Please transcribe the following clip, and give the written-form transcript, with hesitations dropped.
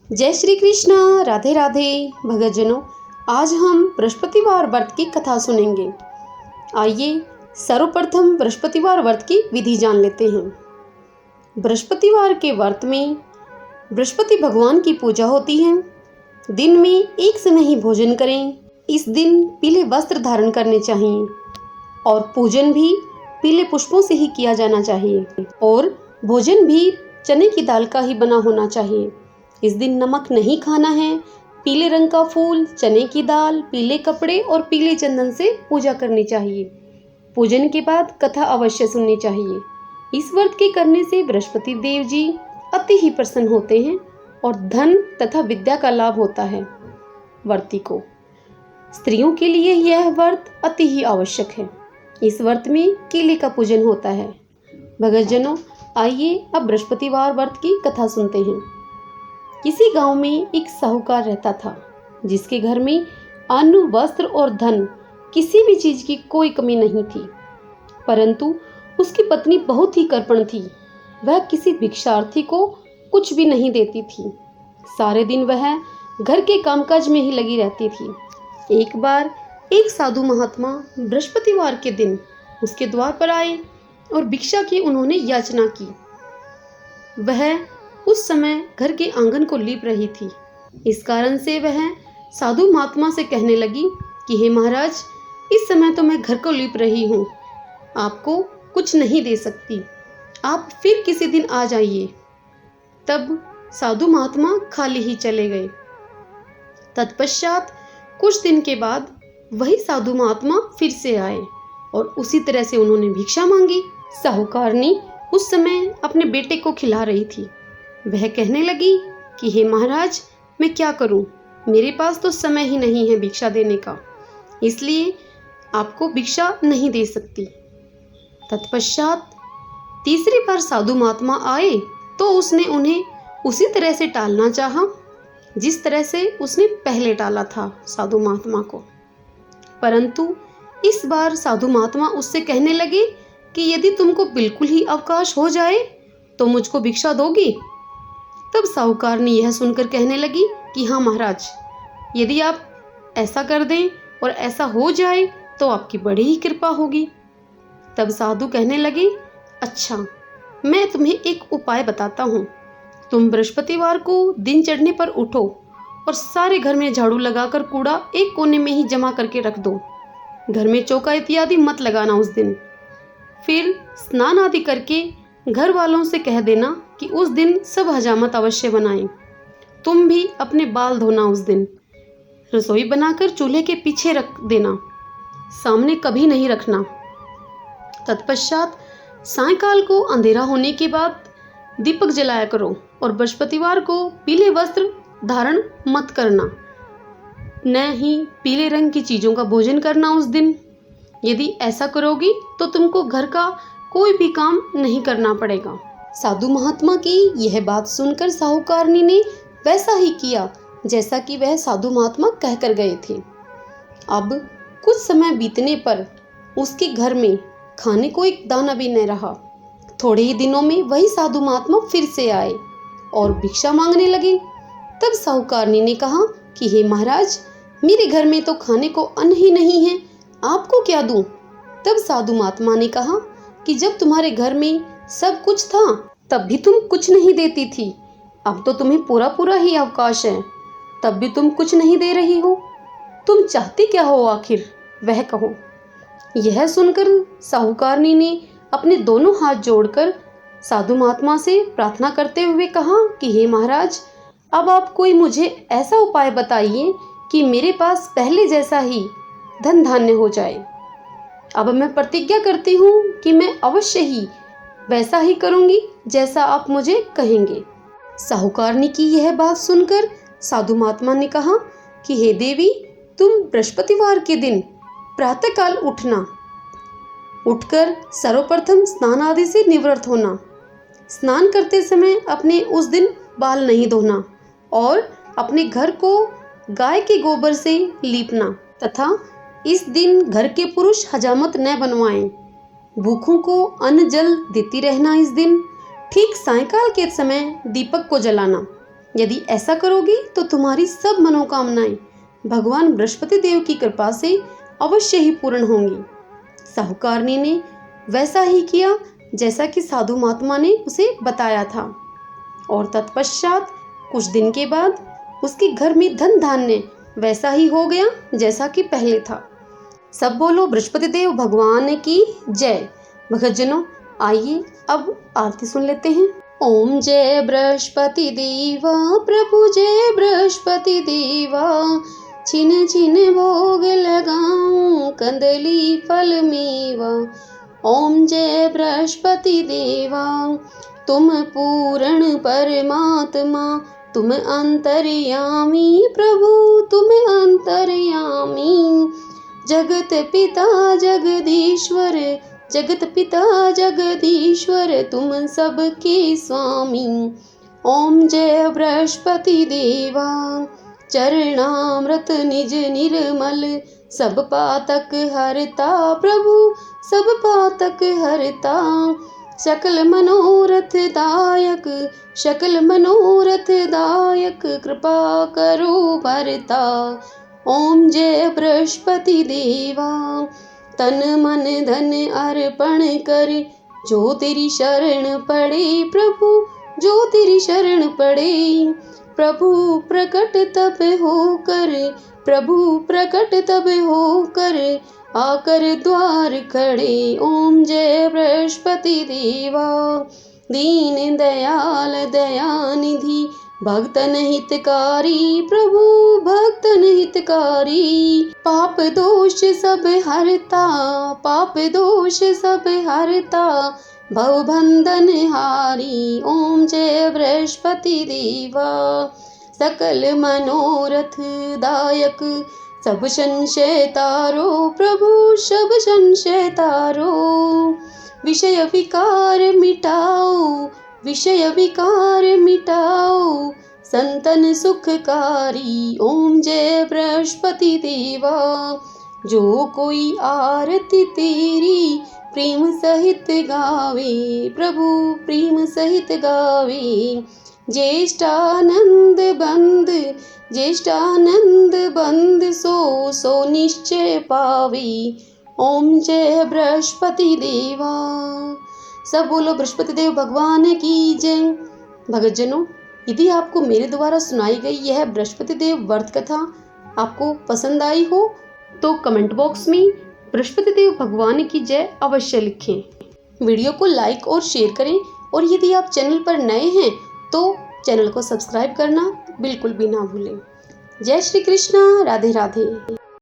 जय श्री कृष्णा। राधे राधे भगतजनों, आज हम बृहस्पतिवार व्रत की कथा सुनेंगे। आइए सर्वप्रथम बृहस्पतिवार व्रत की विधि जान लेते हैं। बृहस्पतिवार के व्रत में बृहस्पति भगवान की पूजा होती है। दिन में एक समय ही भोजन करें। इस दिन पीले वस्त्र धारण करने चाहिए और पूजन भी पीले पुष्पों से ही किया जाना चाहिए और भोजन भी चने की दाल का ही बना होना चाहिए। इस दिन नमक नहीं खाना है। पीले रंग का फूल, चने की दाल, पीले कपड़े और पीले चंदन से पूजा करनी चाहिए। पूजन के बाद कथा अवश्य सुननी चाहिए। इस व्रत के करने से बृहस्पति देव जी अति ही प्रसन्न होते हैं और धन तथा विद्या का लाभ होता है व्रती को। स्त्रियों के लिए यह व्रत अति ही आवश्यक है। इस व्रत में केले का पूजन होता है। भगतजनों, आइए अब बृहस्पतिवार व्रत की कथा सुनते हैं। किसी गांव में एक साहूकार रहता था, जिसके घर में अन्न, वस्त्र और धन किसी भी चीज की कोई कमी नहीं थी। परंतु उसकी पत्नी बहुत ही कृपण थी। वह किसी भिक्षार्थी को कुछ भी नहीं देती थी। सारे दिन वह घर के कामकाज में ही लगी रहती थी। एक बार एक साधु महात्मा बृहस्पतिवार के दिन उसके द्वार पर आए और भिक्षा की उन्होंने याचना की। वह उस समय घर के आंगन को लीप रही थी। इस कारण से वह साधु महात्मा से कहने लगी कि हे महाराज, इस समय तो मैं घर को लीप रही हूँ, आपको कुछ नहीं दे सकती, आप फिर किसी दिन आ जाइए। तब साधु महात्मा खाली ही चले गए। तत्पश्चात कुछ दिन के बाद वही साधु महात्मा फिर से आए और उसी तरह से उन्होंने भिक्षा मांगी। साहूकारनी उस समय अपने बेटे को खिला रही थी। वह कहने लगी कि हे महाराज, मैं क्या करूं, मेरे पास तो समय ही नहीं है भिक्षा देने का, इसलिए आपको भिक्षा नहीं दे सकती। तत्पश्चात तीसरी बार साधु महात्मा आए तो उसने उन्हें उसी तरह से टालना चाहा जिस तरह से उसने पहले टाला था साधु महात्मा को। परंतु इस बार साधु महात्मा उससे कहने लगे कि यदि तुमको बिल्कुल ही अवकाश हो जाए तो मुझको भिक्षा दोगी। तब साहूकार ने यह सुनकर कहने लगी कि हाँ महाराज, यदि आप ऐसा कर दें और ऐसा हो जाए तो आपकी बड़ी ही कृपा होगी। तब साधु कहने लगे, अच्छा, मैं तुम्हें एक उपाय बताता हूँ। तुम बृहस्पतिवार को दिन चढ़ने पर उठो और सारे घर में झाड़ू लगाकर कूड़ा एक कोने में ही जमा करके रख दो। घर में चौका इत्यादि मत लगाना उस दिन। फिर स्नान आदि करके घर वालों से कह देना कि उस दिन सब हजामत अवश्य बनाएं। तुम भी अपने बाल धोना उस दिन। रसोई बनाकर चूल्हे के पीछे रख देना, सामने कभी नहीं रखना। तत्पश्चात सायंकाल को अंधेरा होने के बाद दीपक जलाया करो और बृहस्पतिवार को पीले वस्त्र धारण मत करना, न ही पीले रंग की चीजों का भोजन करना उस दिन। यदि ऐसा करोगी तो तुमको घर का कोई भी काम नहीं करना पड़ेगा। साधु महात्मा की यह बात सुनकर साहूकारनी ने वैसा ही किया जैसा कि वह साधु महात्मा कहकर गए थे। अब कुछ समय बीतने पर उसके घर में खाने को एक दाना भी न रहा। थोड़े ही दिनों में वही साधु महात्मा फिर से आए और भिक्षा मांगने लगे। तब साहूकारनी ने कहा कि हे महाराज, मेरे घर में तो खाने को अन्न ही नहीं है, आपको क्या दूं? तब साधु महात्मा ने कहा कि जब तुम्हारे घर में सब कुछ था तब भी तुम कुछ नहीं देती थी, अब तो तुम्हें पूरा पूरा ही अवकाश है, तब भी तुम कुछ नहीं दे रही हो। तुम चाहती क्या हो आखिर, वह कहो। यह सुनकर साहूकारनी ने अपने दोनों हाथ जोड़कर साधु महात्मा से प्रार्थना करते हुए कहा कि हे महाराज, अब आप कोई मुझे ऐसा उपाय बताइए कि मेरे पास पहले जैसा ही धन धान्य हो जाए। अब मैं प्रतिज्ञा करती हूँ कि मैं अवश्य ही वैसा ही करूँगी जैसा आप मुझे कहेंगे। साहूकारनी की यह बात सुनकर साधु महात्मा ने कहा कि हे देवी, तुम बृहस्पतिवार के दिन प्रातःकाल उठना, उठकर सर्वप्रथम स्नान आदि से निवृत्त होना। स्नान करते समय अपने उस दिन बाल नहीं धोना और अपने घर को गाय के गोबर से लीपना तथा इस दिन घर के पुरुष हजामत न बनवाएं। भूखों को अन्न जल देती रहना। इस दिन ठीक सायंकाल के समय दीपक को जलाना। यदि ऐसा करोगे तो तुम्हारी सब मनोकामनाएं भगवान बृहस्पति देव की कृपा से अवश्य ही पूर्ण होंगी। साहूकारनी ने वैसा ही किया जैसा कि साधु महात्मा ने उसे बताया था और तत्पश्चात कुछ दिन के बाद उसके घर में धन धान्य वैसा ही हो गया जैसा कि पहले था। सब बोलो बृहस्पति देव भगवान की जय। भक्तजनों, आइए अब आरती सुन लेते हैं। ओम जय बृहस्पति देवा प्रभु जय बृहस्पति देवा, छिन छिन भोग लगाऊं कंदली फल मेवा। ओम जय बृहस्पति देवा तुम पूर्ण परमात्मा, तुम अंतर्यामी प्रभु तुम अंतर्यामी। जगत पिता जगदीश्वर, जगत पिता जगदीश्वर तुम सबके स्वामी। ओम जय बृहस्पति देवा चरणामृत निज निर्मल, सब पातक हरता प्रभु सब पातक हरता। सकल मनोरथ दायक, सकल मनोरथ दायक कृपा करो भरता। ओम जय बृहस्पति देवा तन मन धन अर्पण कर, जो तेरी शरण पड़े प्रभु जो तेरी शरण पड़े। प्रभु प्रकट तब होकर, प्रभु प्रकट तब होकर आकर द्वार खड़े। ओम जय बृहस्पति देवा दीन दयाल दयानिधि, भक्तन हितकारी प्रभु भक्तन हितकारी। पाप दोष सब हरता, पाप दोष सब हरता, भवबंधन हारी। ओम जय बृहस्पति देवा सकल मनोरथ दायक, सब संशय तारो प्रभु सब संशय तारो। विषय विकार मिटाओ, विषय विकार मिटाओ, संतन सुखकारी। ओम जय बृहस्पति देवा जो कोई आरती तेरी प्रेम सहित गावे प्रभु प्रेम सहित गावे। ज्येष्ठानंद बंद, ज्येष्ठानंद बंद सो सो निश्चय पावे। ओम जय बृहस्पति देवा। सब बोलो बृहस्पति देव भगवान की जय। भक्तजनों, यदि आपको मेरे द्वारा सुनाई गई यह बृहस्पति देव व्रत कथा आपको पसंद आई हो तो कमेंट बॉक्स में बृहस्पति देव भगवान की जय अवश्य लिखें। वीडियो को लाइक और शेयर करें और यदि आप चैनल पर नए हैं तो चैनल को सब्सक्राइब करना बिल्कुल भी ना भूलें। जय श्री कृष्णा, राधे राधे।